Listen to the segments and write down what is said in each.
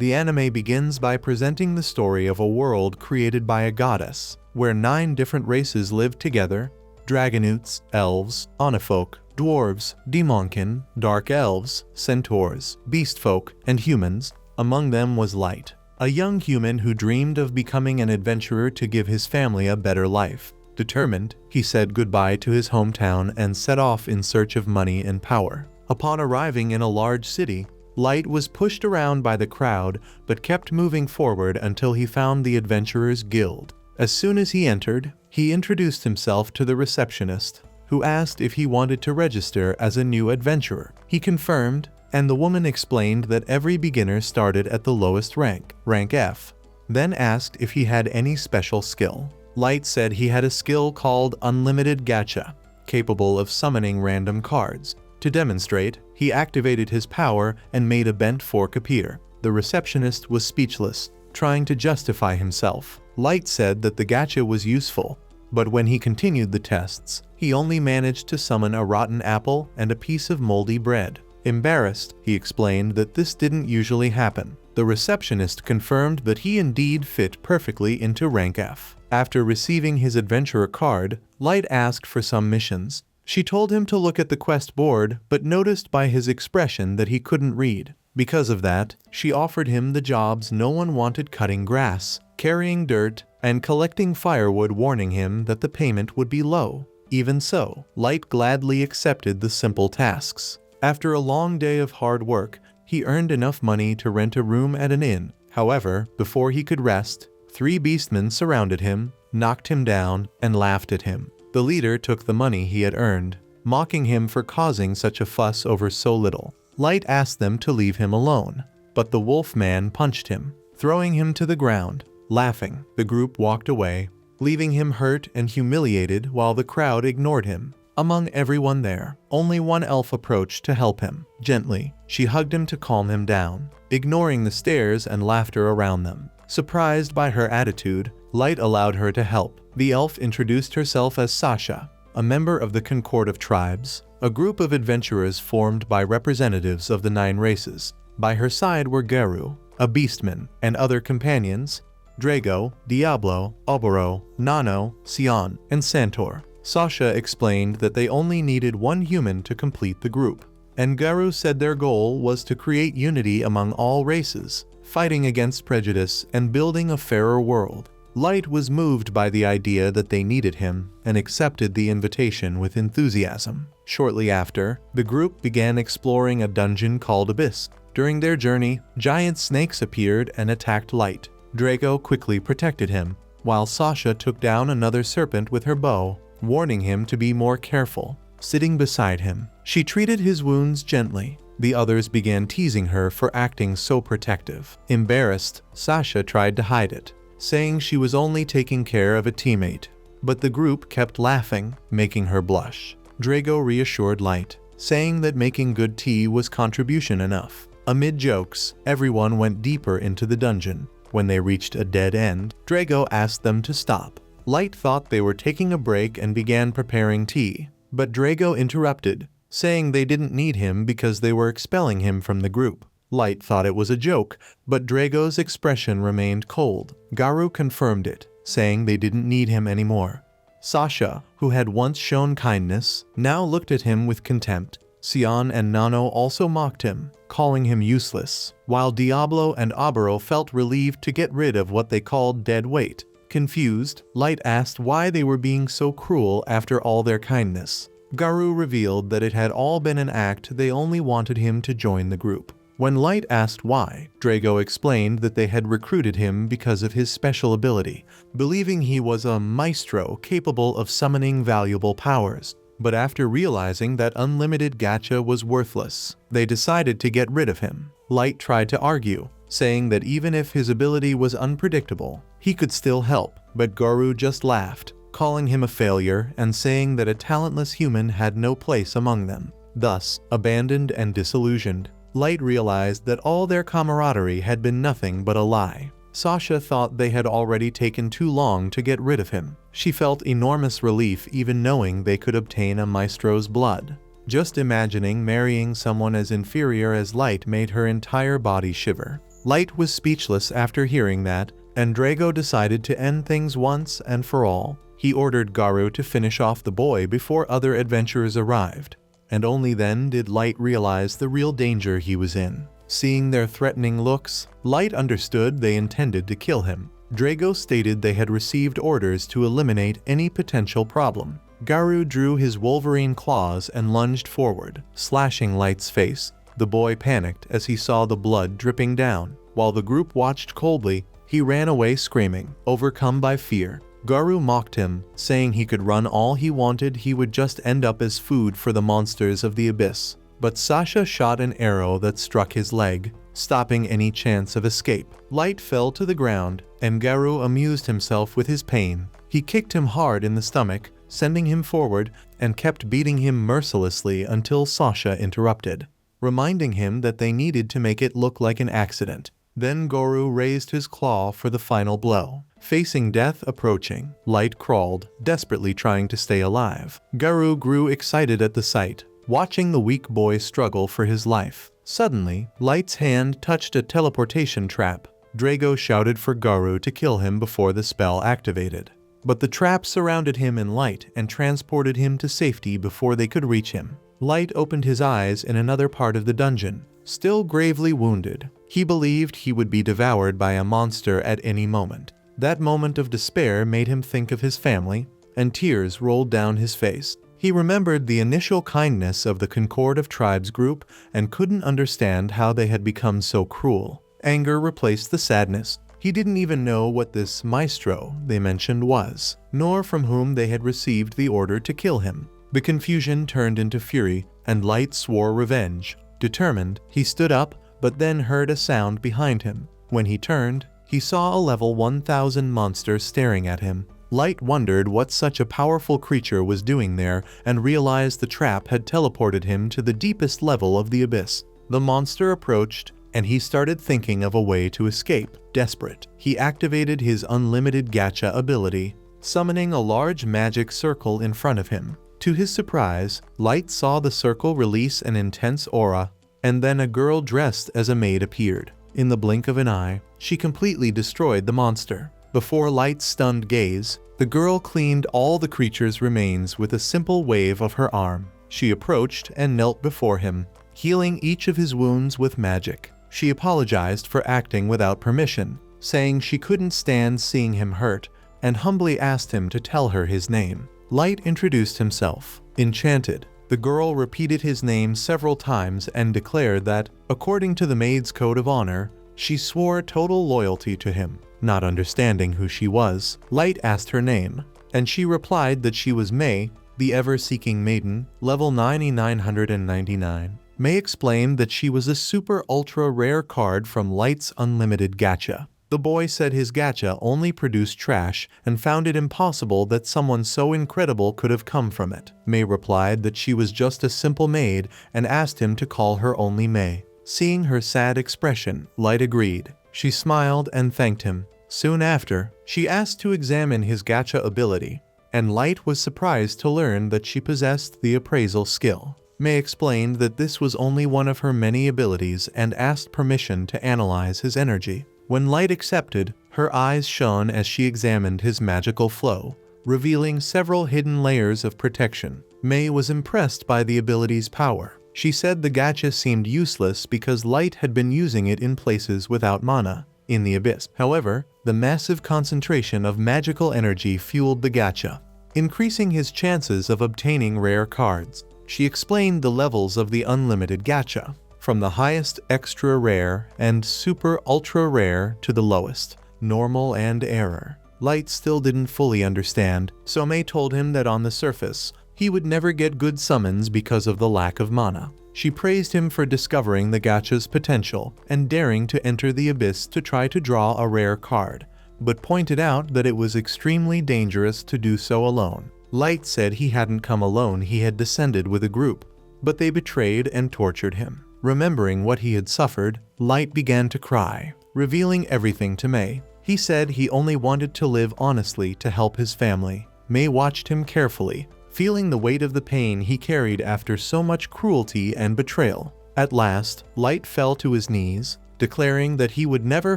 The anime begins by presenting the story of a world created by a goddess, where 9 different races live together: Dragonutes, Elves, Onifolk, Dwarves, Demonkin, Dark Elves, Centaurs, Beastfolk, and humans. Among them was Light, a young human who dreamed of becoming an adventurer to give his family a better life. Determined, he said goodbye to his hometown and set off in search of money and power. Upon arriving in a large city, Light was pushed around by the crowd but kept moving forward until he found the Adventurers Guild. As soon as he entered, he introduced himself to the receptionist, who asked if he wanted to register as a new adventurer. He confirmed, and the woman explained that every beginner started at the lowest rank, rank F, then asked if he had any special skill. Light said he had a skill called Unlimited Gacha, capable of summoning random cards. To demonstrate, he activated his power and made a bent fork appear. The receptionist was speechless, trying to justify himself. Light said that the gacha was useful, but when he continued the tests, he only managed to summon a rotten apple and a piece of moldy bread. Embarrassed, he explained that this didn't usually happen. The receptionist confirmed that he indeed fit perfectly into rank F. After receiving his adventurer card, Light asked for some missions. She told him to look at the quest board, but noticed by his expression that he couldn't read. Because of that, she offered him the jobs no one wanted: cutting grass, carrying dirt, and collecting firewood, warning him that the payment would be low. Even so, Light gladly accepted the simple tasks. After a long day of hard work, he earned enough money to rent a room at an inn. However, before he could rest, 3 beastmen surrounded him, knocked him down, and laughed at him. The leader took the money he had earned, mocking him for causing such a fuss over so little. Light asked them to leave him alone, but the wolf man punched him, throwing him to the ground. Laughing, the group walked away, leaving him hurt and humiliated while the crowd ignored him. Among everyone there, only one elf approached to help him. Gently, she hugged him to calm him down, ignoring the stares and laughter around them. Surprised by her attitude, Light allowed her to help. The elf introduced herself as Sasha, a member of the Concord of Tribes, a group of adventurers formed by representatives of the 9 races. By her side were Garu, a beastman, and other companions: Drago, Diablo, Oboro, Nano, Sion, and Santor. Sasha explained that they only needed 1 human to complete the group, and Garu said their goal was to create unity among all races, fighting against prejudice and building a fairer world. Light was moved by the idea that they needed him and accepted the invitation with enthusiasm. Shortly after, the group began exploring a dungeon called Abyss. During their journey, giant snakes appeared and attacked Light. Drago quickly protected him, while Sasha took down another serpent with her bow, warning him to be more careful. Sitting beside him, she treated his wounds gently. The others began teasing her for acting so protective. Embarrassed, Sasha tried to hide it, saying she was only taking care of a teammate. But the group kept laughing, making her blush. Drago reassured Light, saying that making good tea was contribution enough. Amid jokes, everyone went deeper into the dungeon. When they reached a dead end, Drago asked them to stop. Light thought they were taking a break and began preparing tea, but Drago interrupted, saying they didn't need him because they were expelling him from the group. Light thought it was a joke, but Drago's expression remained cold. Garu confirmed it, saying they didn't need him anymore. Sasha, who had once shown kindness, now looked at him with contempt. Sion and Nano also mocked him, calling him useless, while Diablo and Oboro felt relieved to get rid of what they called dead weight. Confused, Light asked why they were being so cruel after all their kindness. Garu revealed that it had all been an act. They only wanted him to join the group. When Light asked why, Drago explained that they had recruited him because of his special ability, believing he was a maestro capable of summoning valuable powers. But after realizing that unlimited gacha was worthless, they decided to get rid of him. Light tried to argue, saying that even if his ability was unpredictable, he could still help, but Garu just laughed, calling him a failure and saying that a talentless human had no place among them. Thus, abandoned and disillusioned, Light realized that all their camaraderie had been nothing but a lie. Sasha thought they had already taken too long to get rid of him. She felt enormous relief even knowing they could obtain a maestro's blood. Just imagining marrying someone as inferior as Light made her entire body shiver. Light was speechless after hearing that, and Drago decided to end things once and for all. He ordered Garou to finish off the boy before other adventurers arrived, and only then did Light realize the real danger he was in. Seeing their threatening looks, Light understood they intended to kill him. Drago stated they had received orders to eliminate any potential problem. Garou drew his Wolverine claws and lunged forward, slashing Light's face. The boy panicked as he saw the blood dripping down. While the group watched coldly, he ran away screaming, overcome by fear. Garou mocked him, saying he could run all he wanted, he would just end up as food for the monsters of the abyss. But Sasha shot an arrow that struck his leg, stopping any chance of escape. Light fell to the ground, and Garou amused himself with his pain. He kicked him hard in the stomach, sending him forward, and kept beating him mercilessly until Sasha interrupted, reminding him that they needed to make it look like an accident. Then Garou raised his claw for the final blow. Facing death approaching, Light crawled, desperately trying to stay alive. Garou grew excited at the sight, watching the weak boy struggle for his life. Suddenly, Light's hand touched a teleportation trap. Drago shouted for Garou to kill him before the spell activated. But the trap surrounded him in Light and transported him to safety before they could reach him. Light opened his eyes in another part of the dungeon, still gravely wounded. He believed he would be devoured by a monster at any moment. That moment of despair made him think of his family, and tears rolled down his face. He remembered the initial kindness of the Concord of Tribes group and couldn't understand how they had become so cruel. Anger replaced the sadness. He didn't even know what this maestro they mentioned was, nor from whom they had received the order to kill him. The confusion turned into fury, and Light swore revenge. Determined, he stood up, but then heard a sound behind him. When he turned, he saw a level 1000 monster staring at him. Light wondered what such a powerful creature was doing there and realized the trap had teleported him to the deepest level of the abyss. The monster approached, and he started thinking of a way to escape. Desperate, he activated his unlimited gacha ability, summoning a large magic circle in front of him. To his surprise, Light saw the circle release an intense aura, and then a girl dressed as a maid appeared. In the blink of an eye, she completely destroyed the monster. Before Light's stunned gaze, the girl cleaned all the creature's remains with a simple wave of her arm. She approached and knelt before him, healing each of his wounds with magic. She apologized for acting without permission, saying she couldn't stand seeing him hurt, and humbly asked him to tell her his name. Light introduced himself. Enchanted, the girl repeated his name several times and declared that, according to the maid's code of honor, she swore total loyalty to him. Not understanding who she was, Light asked her name, and she replied that she was May, the ever-seeking maiden, level 9999. May explained that she was a super ultra rare card from Light's unlimited gacha. The boy said his gacha only produced trash and found it impossible that someone so incredible could have come from it. May replied that she was just a simple maid and asked him to call her only May. Seeing her sad expression, Light agreed. She smiled and thanked him. Soon after, she asked to examine his gacha ability, and Light was surprised to learn that she possessed the appraisal skill. May explained that this was only one of her many abilities and asked permission to analyze his energy. When Light accepted, her eyes shone as she examined his magical flow, revealing several hidden layers of protection. May was impressed by the ability's power. She said the gacha seemed useless because Light had been using it in places without mana, in the abyss. However, the massive concentration of magical energy fueled the gacha, increasing his chances of obtaining rare cards. She explained the levels of the unlimited gacha, from the highest extra rare and super ultra rare to the lowest, normal and error. Light still didn't fully understand, so May told him that on the surface, he would never get good summons because of the lack of mana. She praised him for discovering the gacha's potential and daring to enter the abyss to try to draw a rare card, but pointed out that it was extremely dangerous to do so alone. Light said he hadn't come alone, he had descended with a group, but they betrayed and tortured him. Remembering what he had suffered, Light began to cry, revealing everything to May. He said he only wanted to live honestly to help his family. May watched him carefully, feeling the weight of the pain he carried after so much cruelty and betrayal. At last, Light fell to his knees, declaring that he would never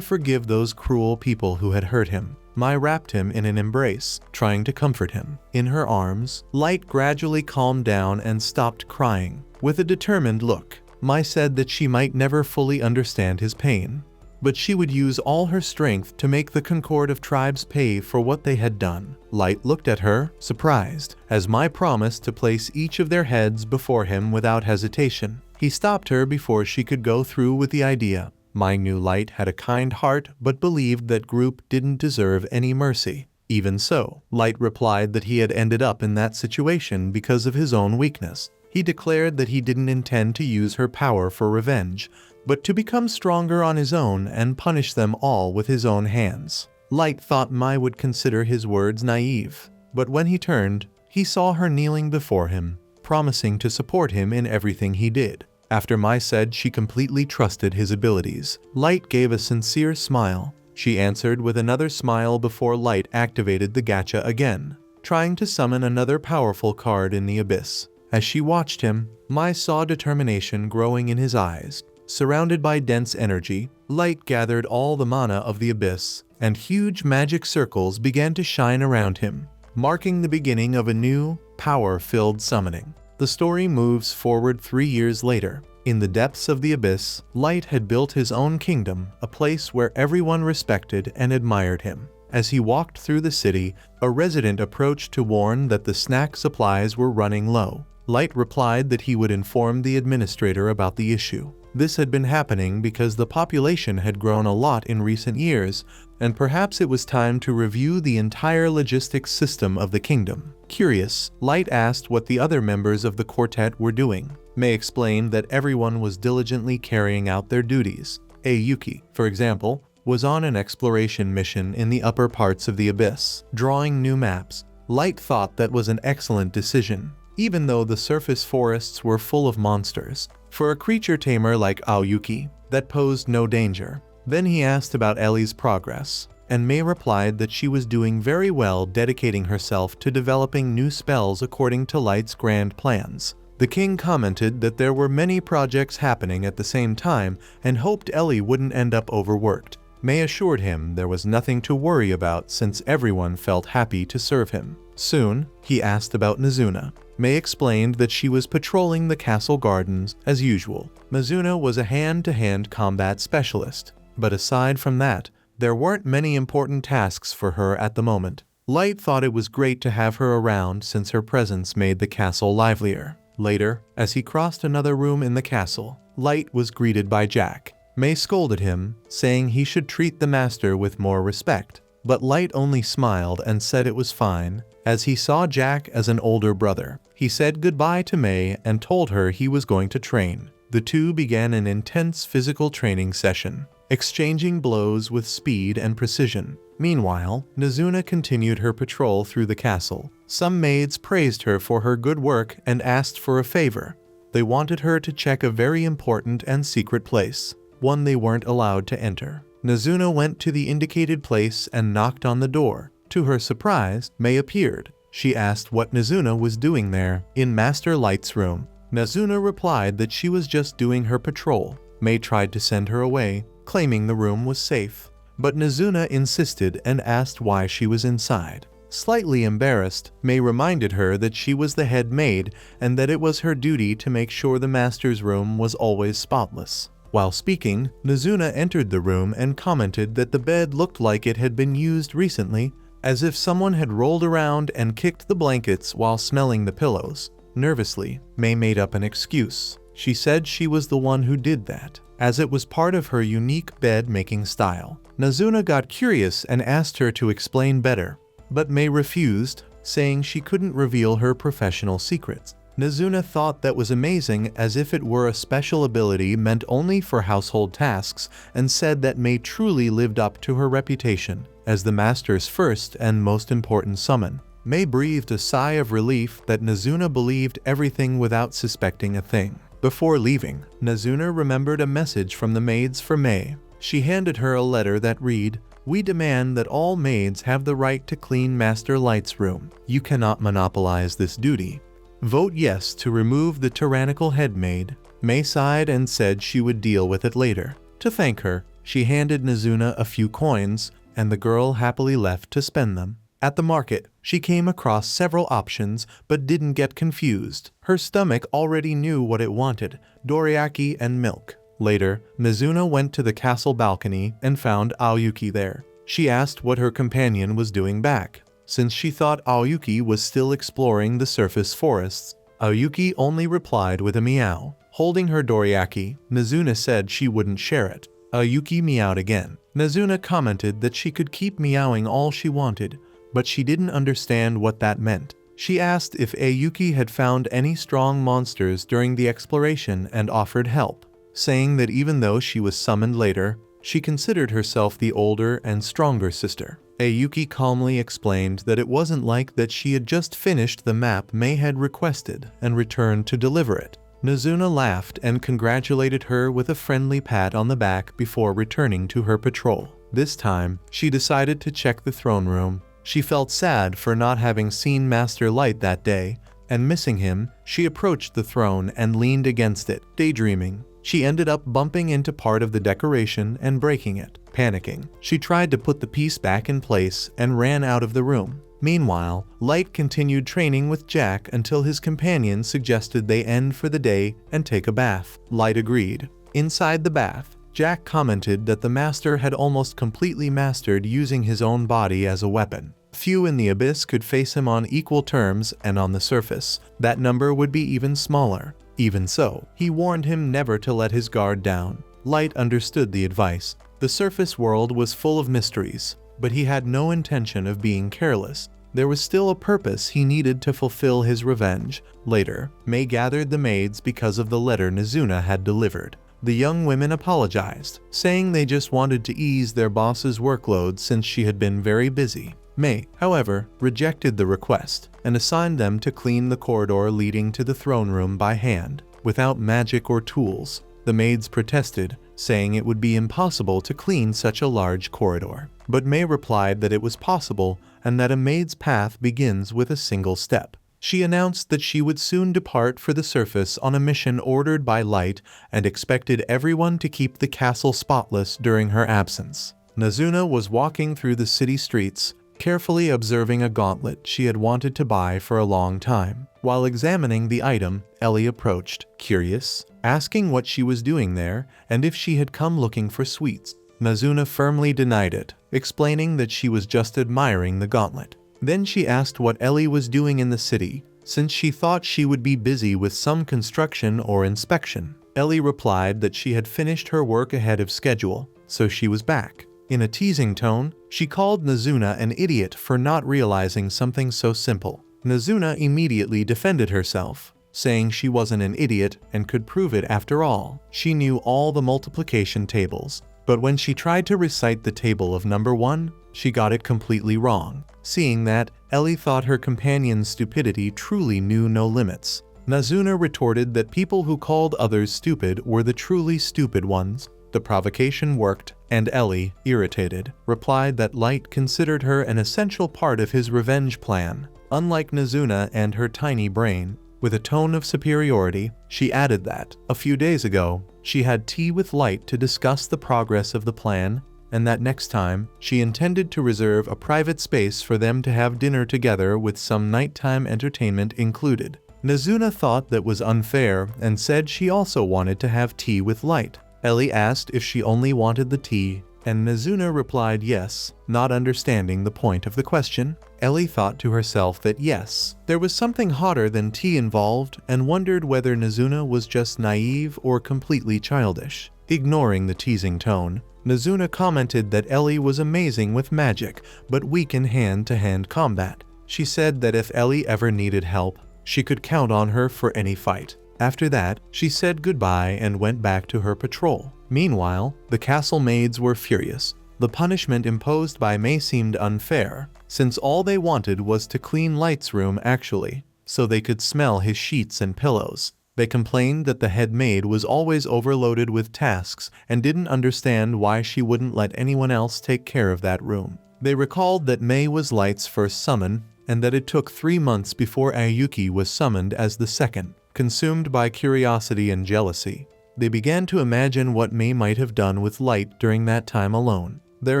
forgive those cruel people who had hurt him. Mai wrapped him in an embrace, trying to comfort him. In her arms, Light gradually calmed down and stopped crying. With a determined look, Mai said that she might never fully understand his pain, but she would use all her strength to make the Concord of Tribes pay for what they had done. Light looked at her, surprised, as Mai promised to place each of their heads before him without hesitation. He stopped her before she could go through with the idea. Mai knew Light had a kind heart but believed that group didn't deserve any mercy. Even so, Light replied that he had ended up in that situation because of his own weakness. He declared that he didn't intend to use her power for revenge, but to become stronger on his own and punish them all with his own hands. Light thought Mai would consider his words naive, but when he turned, he saw her kneeling before him, promising to support him in everything he did. After Mai said she completely trusted his abilities, Light gave a sincere smile. She answered with another smile before Light activated the gacha again, trying to summon another powerful card in the abyss. As she watched him, Mai saw determination growing in his eyes. Surrounded by dense energy, Light gathered all the mana of the abyss, and huge magic circles began to shine around him, marking the beginning of a new, power-filled summoning. The story moves forward 3 years later. In the depths of the abyss, Light had built his own kingdom, a place where everyone respected and admired him. As he walked through the city, a resident approached to warn that the snack supplies were running low. Light replied that he would inform the administrator about the issue. This had been happening because the population had grown a lot in recent years, and perhaps it was time to review the entire logistics system of the kingdom. Curious, Light asked what the other members of the quartet were doing. Mei explained that everyone was diligently carrying out their duties. Yuki, for example, was on an exploration mission in the upper parts of the abyss, drawing new maps. Light thought that was an excellent decision, even though the surface forests were full of monsters. For a creature tamer like Aoyuki, that posed no danger. Then he asked about Ellie's progress, and Mei replied that she was doing very well, dedicating herself to developing new spells according to Light's grand plans. The king commented that there were many projects happening at the same time and hoped Ellie wouldn't end up overworked. Mei assured him there was nothing to worry about since everyone felt happy to serve him. Soon, he asked about Mizuna. Mei explained that she was patrolling the castle gardens as usual. Mizuna was a hand-to-hand combat specialist, but aside from that, there weren't many important tasks for her at the moment. Light thought it was great to have her around since her presence made the castle livelier. Later, as he crossed another room in the castle, Light was greeted by Jack. Mei scolded him, saying he should treat the master with more respect, but Light only smiled and said it was fine, as he saw Jack as an older brother. He said goodbye to Mei and told her he was going to train. The two began an intense physical training session, exchanging blows with speed and precision. Meanwhile, Mizuna continued her patrol through the castle. Some maids praised her for her good work and asked for a favor. They wanted her to check a very important and secret place, one they weren't allowed to enter. Mizuna went to the indicated place and knocked on the door. To her surprise, Mei appeared. She asked what Mizuna was doing there, in Master Light's room. Mizuna replied that she was just doing her patrol. Mei tried to send her away, claiming the room was safe, but Mizuna insisted and asked why she was inside. Slightly embarrassed, Mei reminded her that she was the head maid and that it was her duty to make sure the master's room was always spotless. While speaking, Mizuna entered the room and commented that the bed looked like it had been used recently, as if someone had rolled around and kicked the blankets while smelling the pillows. Nervously, Mei made up an excuse. She said she was the one who did that, as it was part of her unique bed-making style. Mizuna got curious and asked her to explain better, but Mei refused, saying she couldn't reveal her professional secrets. Mizuna thought that was amazing, as if it were a special ability meant only for household tasks, and said that Mei truly lived up to her reputation as the master's first and most important summon. Mei breathed a sigh of relief that Mizuna believed everything without suspecting a thing. Before leaving, Mizuna remembered a message from the maids for Mei. She handed her a letter that read, "We demand that all maids have the right to clean Master Light's room. You cannot monopolize this duty. Vote yes to remove the tyrannical head maid." Mei sighed and said she would deal with it later. To thank her, she handed Nazuna a few coins, and the girl happily left to spend them. At the market, she came across several options but didn't get confused. Her stomach already knew what it wanted: dorayaki and milk. Later, Nazuna went to the castle balcony and found Aoyuki there. She asked what her companion was doing back. Since she thought Aoyuki was still exploring the surface forests, Aoyuki only replied with a meow. Holding her dorayaki, Nazuna said she wouldn't share it. Aoyuki meowed again. Nazuna commented that she could keep meowing all she wanted, but she didn't understand what that meant. She asked if Aoyuki had found any strong monsters during the exploration and offered help, saying that even though she was summoned later, she considered herself the older and stronger sister. Aoyuki calmly explained that it wasn't like that she had just finished the map Mei had requested and returned to deliver it. Nazuna laughed and congratulated her with a friendly pat on the back before returning to her patrol. This time, she decided to check the throne room. She felt sad for not having seen Master Light that day, and missing him, she approached the throne and leaned against it, daydreaming. She ended up bumping into part of the decoration and breaking it. Panicking, she tried to put the piece back in place and ran out of the room. Meanwhile, Light continued training with Jack until his companion suggested they end for the day and take a bath. Light agreed. Inside the bath, Jack commented that the master had almost completely mastered using his own body as a weapon. Few in the abyss could face him on equal terms, and on the surface, that number would be even smaller. Even so, he warned him never to let his guard down. Light understood the advice. The surface world was full of mysteries, but he had no intention of being careless. There was still a purpose he needed to fulfill his revenge. Later, Mei gathered the maids because of the letter Nazuna had delivered. The young women apologized, saying they just wanted to ease their boss's workload since she had been very busy. Mei, however, rejected the request and assigned them to clean the corridor leading to the throne room by hand, without magic or tools. The maids protested, saying it would be impossible to clean such a large corridor. But Mei replied that it was possible and that a maid's path begins with a single step. She announced that she would soon depart for the surface on a mission ordered by Light and expected everyone to keep the castle spotless during her absence. Nazuna was walking through the city streets, carefully observing a gauntlet she had wanted to buy for a long time. While examining the item, Ellie approached, curious, asking what she was doing there and if she had come looking for sweets. Nazuna firmly denied it, explaining that she was just admiring the gauntlet. Then she asked what Ellie was doing in the city, since she thought she would be busy with some construction or inspection. Ellie replied that she had finished her work ahead of schedule, so she was back. In a teasing tone, she called Nazuna an idiot for not realizing something so simple. Nazuna immediately defended herself, saying she wasn't an idiot and could prove it after all. She knew all the multiplication tables, but when she tried to recite the table of number 1, she got it completely wrong. Seeing that, Ellie thought her companion's stupidity truly knew no limits. Nazuna retorted that people who called others stupid were the truly stupid ones. The provocation worked, and Ellie, irritated, replied that Light considered her an essential part of his revenge plan. Unlike Nazuna and her tiny brain, with a tone of superiority, she added that, a few days ago, she had tea with Light to discuss the progress of the plan, and that next time, she intended to reserve a private space for them to have dinner together with some nighttime entertainment included. Nazuna thought that was unfair and said she also wanted to have tea with Light. Ellie asked if she only wanted the tea, and Nazuna replied yes, not understanding the point of the question. Ellie thought to herself that yes, there was something hotter than tea involved and wondered whether Nazuna was just naive or completely childish. Ignoring the teasing tone, Nazuna commented that Ellie was amazing with magic but weak in hand-to-hand combat. She said that if Ellie ever needed help, she could count on her for any fight. After that, she said goodbye and went back to her patrol. Meanwhile, the castle maids were furious. The punishment imposed by Mei seemed unfair, since all they wanted was to clean Light's room actually, so they could smell his sheets and pillows. They complained that the head maid was always overloaded with tasks and didn't understand why she wouldn't let anyone else take care of that room. They recalled that Mei was Light's first summon, and that it took 3 months before Aoyuki was summoned as the second. Consumed by curiosity and jealousy, They began to imagine what May might have done with Light during that time alone. Their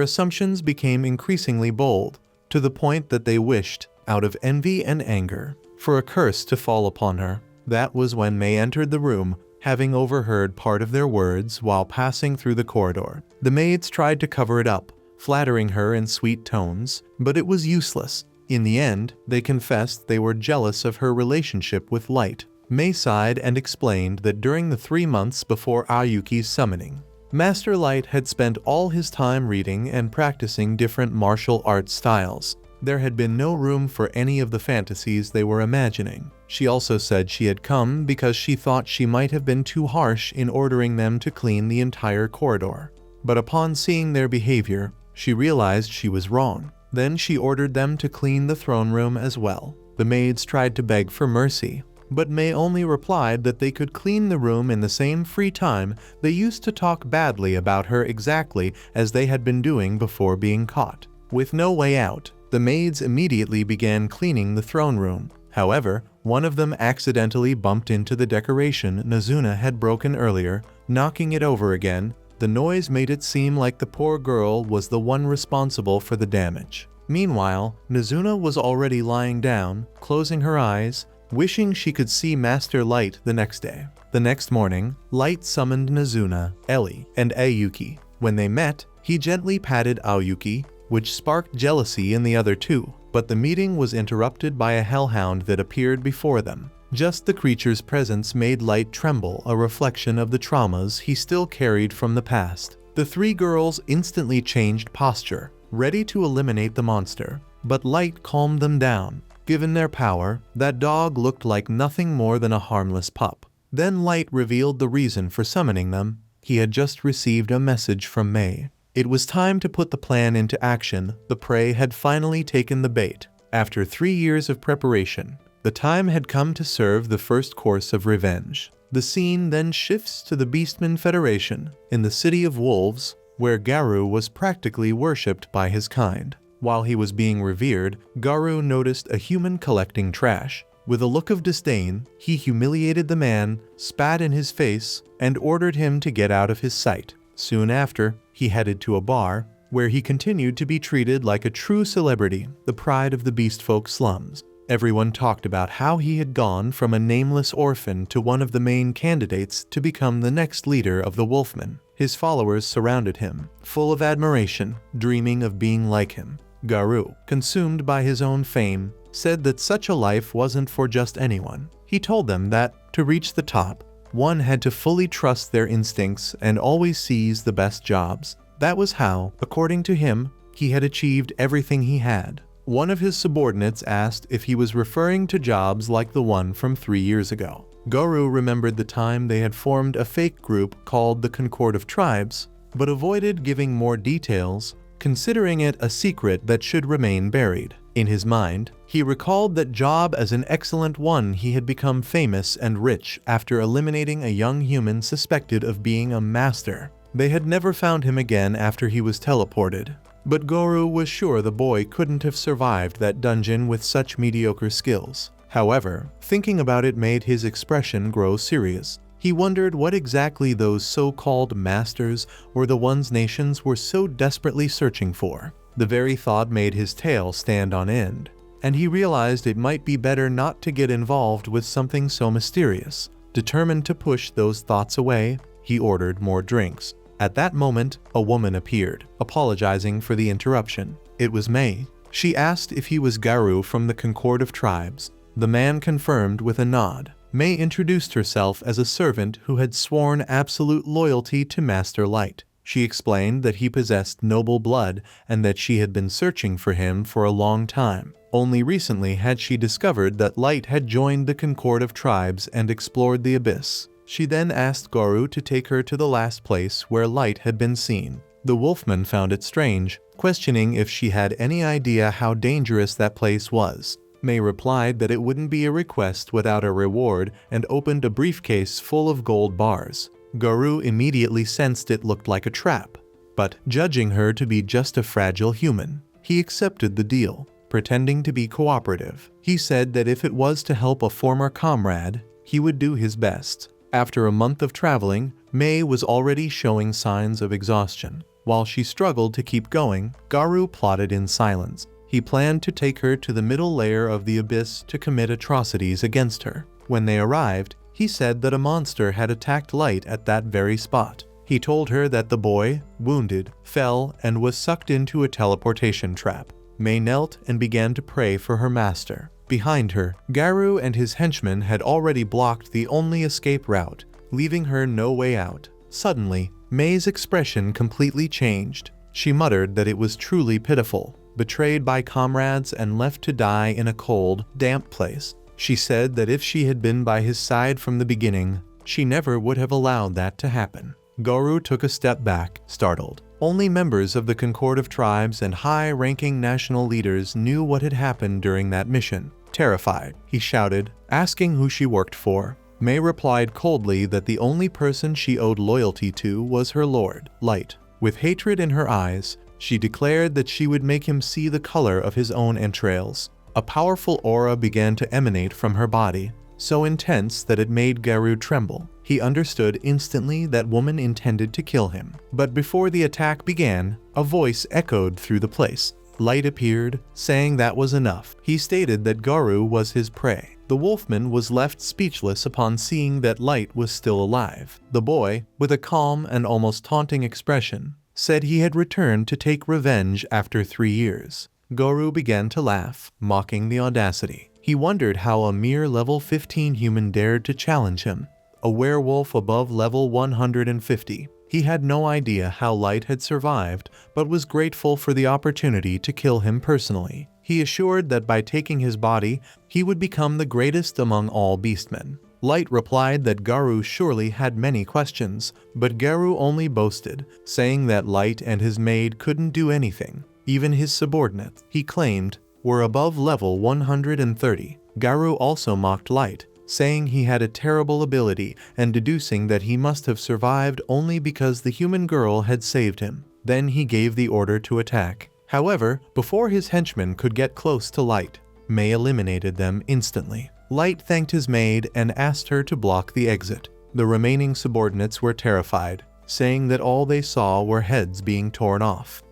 assumptions became increasingly bold, to the point that they wished, out of envy and anger, for a curse to fall upon her. That was when May entered the room, having overheard part of their words while passing through the corridor. The maids tried to cover it up, flattering her in sweet tones, but it was useless. In the end, they confessed they were jealous of her relationship with Light. May sighed and explained that during the 3 months before Ayuki's summoning, Master Light had spent all his time reading and practicing different martial arts styles. There had been no room for any of the fantasies they were imagining. She also said she had come because she thought she might have been too harsh in ordering them to clean the entire corridor. But upon seeing their behavior, she realized she was wrong. Then she ordered them to clean the throne room as well. The maids tried to beg for mercy, but May only replied that they could clean the room in the same free time they used to talk badly about her, exactly as they had been doing before being caught. With no way out, the maids immediately began cleaning the throne room. However, one of them accidentally bumped into the decoration Nazuna had broken earlier, knocking it over again. The noise made it seem like the poor girl was the one responsible for the damage. Meanwhile, Nazuna was already lying down, closing her eyes, wishing she could see Master Light the next day. The next morning, Light summoned Nazuna, Ellie, and Ayuki. When they met, he gently patted Ayuki, which sparked jealousy in the other two, but the meeting was interrupted by a hellhound that appeared before them. Just the creature's presence made Light tremble, a reflection of the traumas he still carried from the past. The 3 girls instantly changed posture, ready to eliminate the monster, but Light calmed them down. Given their power, that dog looked like nothing more than a harmless pup. Then Light revealed the reason for summoning them. He had just received a message from May. It was time to put the plan into action. The prey had finally taken the bait. After 3 years of preparation, the time had come to serve the first course of revenge. The scene then shifts to the Beastmen Federation, in the City of Wolves, where Garou was practically worshipped by his kind. While he was being revered, Garou noticed a human collecting trash. With a look of disdain, he humiliated the man, spat in his face, and ordered him to get out of his sight. Soon after, he headed to a bar, where he continued to be treated like a true celebrity, the pride of the Beastfolk slums. Everyone talked about how he had gone from a nameless orphan to one of the main candidates to become the next leader of the Wolfmen. His followers surrounded him, full of admiration, dreaming of being like him. Garou, consumed by his own fame, said that such a life wasn't for just anyone. He told them that, to reach the top, one had to fully trust their instincts and always seize the best jobs. That was how, according to him, he had achieved everything he had. One of his subordinates asked if he was referring to jobs like the one from 3 years ago. Garou remembered the time they had formed a fake group called the Concord of Tribes, but avoided giving more details, considering it a secret that should remain buried. In his mind, he recalled that job as an excellent one. He had become famous and rich after eliminating a young human suspected of being a master. They had never found him again after he was teleported. But Garou was sure the boy couldn't have survived that dungeon with such mediocre skills. However, thinking about it made his expression grow serious. He wondered what exactly those so-called masters were, the ones nations were so desperately searching for. The very thought made his tail stand on end, and he realized it might be better not to get involved with something so mysterious. Determined to push those thoughts away, he ordered more drinks. At that moment, a woman appeared, apologizing for the interruption. It was May. She asked if he was Garou from the Concord of Tribes. The man confirmed with a nod. May introduced herself as a servant who had sworn absolute loyalty to Master Light. She explained that he possessed noble blood and that she had been searching for him for a long time. Only recently had she discovered that Light had joined the Concord of Tribes and explored the abyss. She then asked Garou to take her to the last place where Light had been seen. The Wolfman found it strange, questioning if she had any idea how dangerous that place was. May replied that it wouldn't be a request without a reward and opened a briefcase full of gold bars. Garou immediately sensed it looked like a trap, but judging her to be just a fragile human, he accepted the deal. Pretending to be cooperative, he said that if it was to help a former comrade, he would do his best. After a month of traveling, Mei was already showing signs of exhaustion. While she struggled to keep going, Garou plotted in silence. He planned to take her to the middle layer of the abyss to commit atrocities against her. When they arrived, he said that a monster had attacked Light at that very spot. He told her that the boy, wounded, fell and was sucked into a teleportation trap. Mei knelt and began to pray for her master. Behind her, Garou and his henchmen had already blocked the only escape route, leaving her no way out. Suddenly, Mei's expression completely changed. She muttered that it was truly pitiful, betrayed by comrades and left to die in a cold, damp place. She said that if she had been by his side from the beginning, she never would have allowed that to happen. Garou took a step back, startled. Only members of the Concord of Tribes and high-ranking national leaders knew what had happened during that mission. Terrified, he shouted, asking who she worked for. Mei replied coldly that the only person she owed loyalty to was her lord, Light. With hatred in her eyes, she declared that she would make him see the color of his own entrails. A powerful aura began to emanate from her body, so intense that it made Garou tremble. He understood instantly that woman intended to kill him. But before the attack began, a voice echoed through the place. Light appeared, saying that was enough. He stated that Garou was his prey. The wolfman was left speechless upon seeing that Light was still alive. The boy, with a calm and almost taunting expression, said he had returned to take revenge after 3 years. Garou began to laugh, mocking the audacity. He wondered how a mere level 15 human dared to challenge him, a werewolf above level 150. He had no idea how Light had survived, but was grateful for the opportunity to kill him personally. He assured that by taking his body, he would become the greatest among all beastmen. Light replied that Garou surely had many questions, but Garou only boasted, saying that Light and his maid couldn't do anything. Even his subordinates, he claimed, were above level 130. Garou also mocked Light, saying he had a terrible ability and deducing that he must have survived only because the human girl had saved him. Then he gave the order to attack. However, before his henchmen could get close to Light, Mei eliminated them instantly. Light thanked his maid and asked her to block the exit. The remaining subordinates were terrified, saying that all they saw were heads being torn off.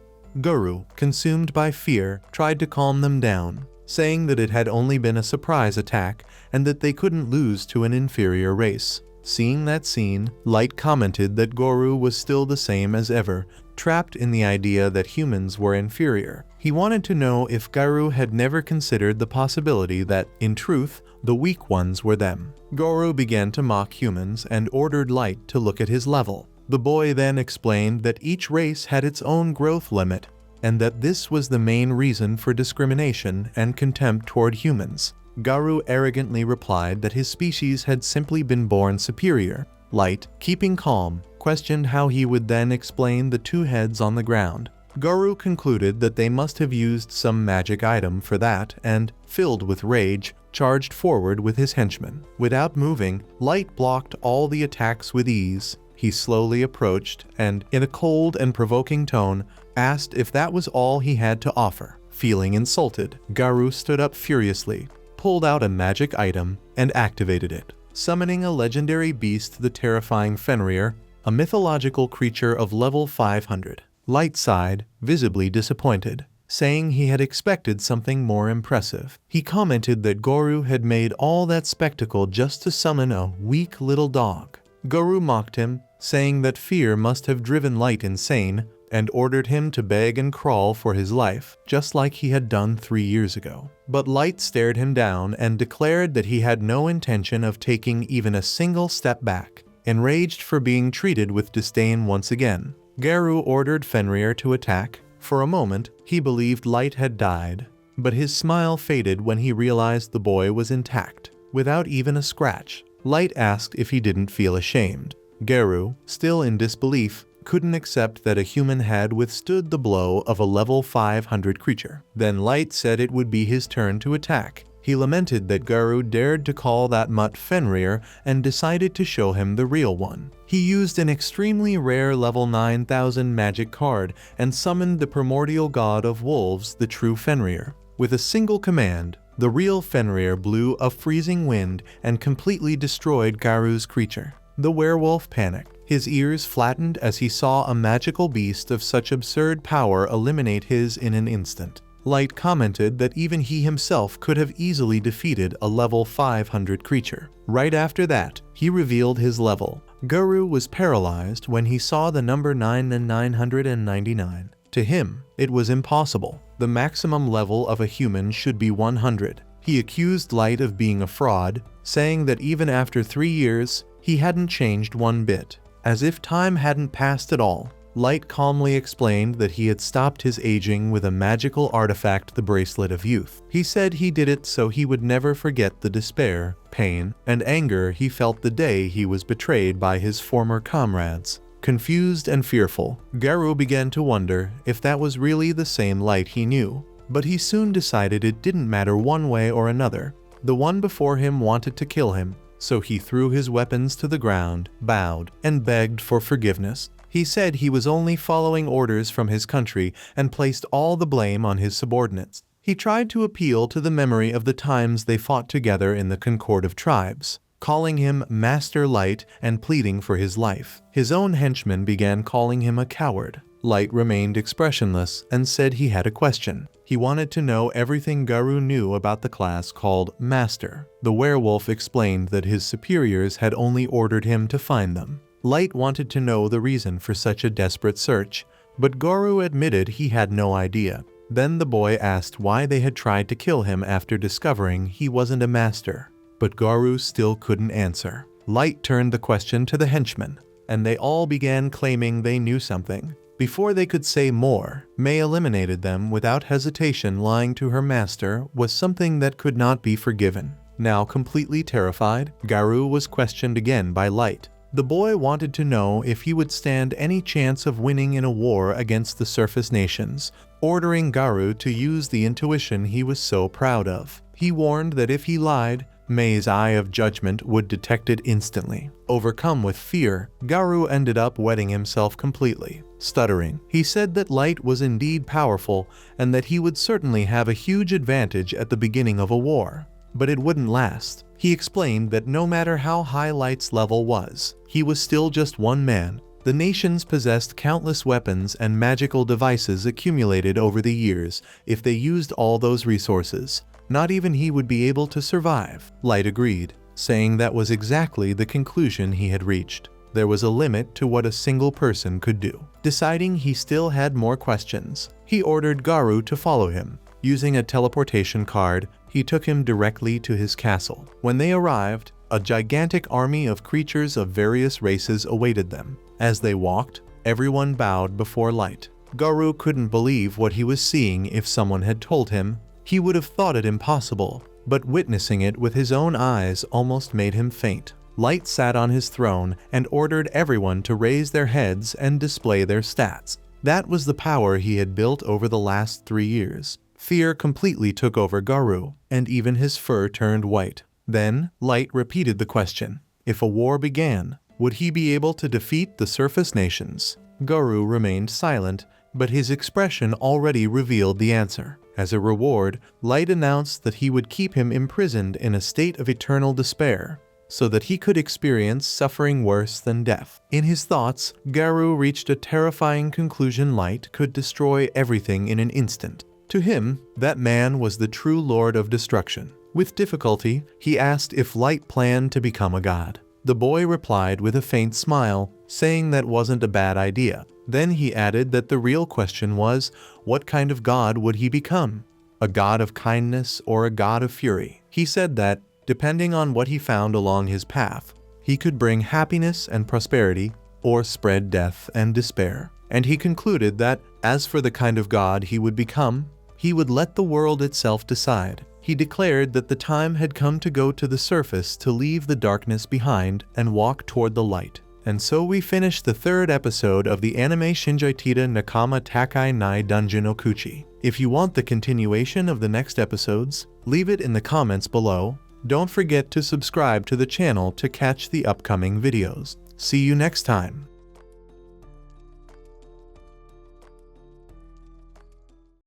Garou, consumed by fear, tried to calm them down, saying that it had only been a surprise attack and that they couldn't lose to an inferior race. Seeing that scene, Light commented that Garou was still the same as ever, trapped in the idea that humans were inferior. He wanted to know if Garou had never considered the possibility that, in truth, the weak ones were them. Garou began to mock humans and ordered Light to look at his level. The boy then explained that each race had its own growth limit, and that this was the main reason for discrimination and contempt toward humans. Garou arrogantly replied that his species had simply been born superior. Light, keeping calm, questioned how he would then explain the 2 heads on the ground. Garou concluded that they must have used some magic item for that and, filled with rage, charged forward with his henchmen. Without moving, Light blocked all the attacks with ease. He slowly approached and, in a cold and provoking tone, asked if that was all he had to offer. Feeling insulted, Garou stood up furiously, pulled out a magic item, and activated it, summoning a legendary beast, the terrifying Fenrir, a mythological creature of level 500. Light sighed, visibly disappointed, saying he had expected something more impressive. He commented that Garou had made all that spectacle just to summon a weak little dog. Garou mocked him, saying that fear must have driven Light insane, and ordered him to beg and crawl for his life, just like he had done 3 years ago. But Light stared him down and declared that he had no intention of taking even a single step back. Enraged for being treated with disdain once again, Garou ordered Fenrir to attack. For a moment, he believed Light had died, but his smile faded when he realized the boy was intact, without even a scratch. Light asked if he didn't feel ashamed. Garou, still in disbelief, couldn't accept that a human had withstood the blow of a level 500 creature. Then Light said it would be his turn to attack. He lamented that Garou dared to call that mutt Fenrir and decided to show him the real one. He used an extremely rare level 9000 magic card and summoned the primordial god of wolves, the true Fenrir. With a single command, the real Fenrir blew a freezing wind and completely destroyed Garou's creature. The werewolf panicked. His ears flattened as he saw a magical beast of such absurd power eliminate his in an instant. Light commented that even he himself could have easily defeated a level 500 creature. Right after that, he revealed his level. Guru was paralyzed when he saw the number 9 and 999. To him, it was impossible. The maximum level of a human should be 100. He accused Light of being a fraud, saying that even after 3 years, he hadn't changed one bit. As if time hadn't passed at all, Light calmly explained that he had stopped his aging with a magical artifact, the Bracelet of Youth. He said he did it so he would never forget the despair, pain, and anger he felt the day he was betrayed by his former comrades. Confused and fearful, Guru began to wonder if that was really the same Light he knew. But he soon decided it didn't matter one way or another. The one before him wanted to kill him, so he threw his weapons to the ground, bowed, and begged for forgiveness. He said he was only following orders from his country and placed all the blame on his subordinates. He tried to appeal to the memory of the times they fought together in the Concord of Tribes, calling him Master Light and pleading for his life. His own henchmen began calling him a coward. Light remained expressionless and said he had a question. He wanted to know everything Guru knew about the class called Master. The werewolf explained that his superiors had only ordered him to find them. Light wanted to know the reason for such a desperate search, but Guru admitted he had no idea. Then the boy asked why they had tried to kill him after discovering he wasn't a master, but Guru still couldn't answer. Light turned the question to the henchmen, and they all began claiming they knew something. Before they could say more, May eliminated them without hesitation. Lying to her master was something that could not be forgiven. Now completely terrified, Guru was questioned again by Light. The boy wanted to know if he would stand any chance of winning in a war against the surface nations, ordering Guru to use the intuition he was so proud of. He warned that if he lied, May's eye of judgment would detect it instantly. Overcome with fear, Guru ended up wetting himself completely. Stuttering, he said that Light was indeed powerful and that he would certainly have a huge advantage at the beginning of a war. But it wouldn't last. He explained that no matter how high Light's level was, he was still just one man. The nations possessed countless weapons and magical devices accumulated over the years. If they used all those resources, not even he would be able to survive. Light agreed, saying that was exactly the conclusion he had reached. There was a limit to what a single person could do. Deciding he still had more questions, he ordered Guru to follow him. Using a teleportation card, he took him directly to his castle. When they arrived, a gigantic army of creatures of various races awaited them. As they walked, everyone bowed before Light. Guru couldn't believe what he was seeing. If someone had told him, he would have thought it impossible, but witnessing it with his own eyes almost made him faint. Light sat on his throne and ordered everyone to raise their heads and display their stats. That was the power he had built over the last 3 years. Fear completely took over Guru, and even his fur turned white. Then, Light repeated the question. If a war began, would he be able to defeat the surface nations? Guru remained silent, but his expression already revealed the answer. As a reward, Light announced that he would keep him imprisoned in a state of eternal despair, so that he could experience suffering worse than death. In his thoughts, Guru reached a terrifying conclusion: Light could destroy everything in an instant. To him, that man was the true Lord of Destruction. With difficulty, he asked if Light planned to become a god. The boy replied with a faint smile, saying that wasn't a bad idea. Then he added that the real question was, what kind of god would he become? A god of kindness or a god of fury? He said that, depending on what he found along his path, he could bring happiness and prosperity or spread death and despair. And he concluded that, as for the kind of god he would become, he would let the world itself decide. He declared that the time had come to go to the surface, to leave the darkness behind and walk toward the light. And so we finished the 3rd episode of the anime Shinjaitita Nakama Takai Nai Dungeon Okuchi. If you want the continuation of the next episodes, leave it in the comments below. Don't forget to subscribe to the channel to catch the upcoming videos. See you next time.